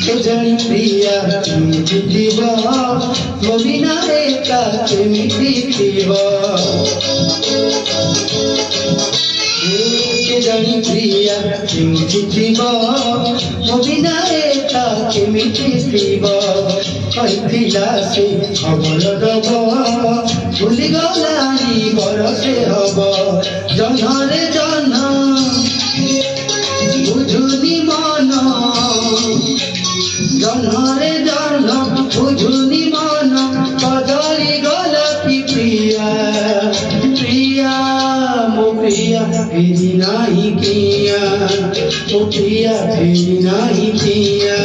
केजणी प्रिया केमिति थिब मो बिना एका केमिति थिब केजणी प्रिया केमिति थिब मो बिना एका केमिति थिब कहिथिला से खबर दब भूली गलानी बरसे हब जन्हरे जन्ह बुझुनी मन जन्हरे जन्ह बुझुनी मन बदली गल कि प्रिया प्रिया मो प्रिया फेरी नाही किया मो प्रिया फेरी नाही किया।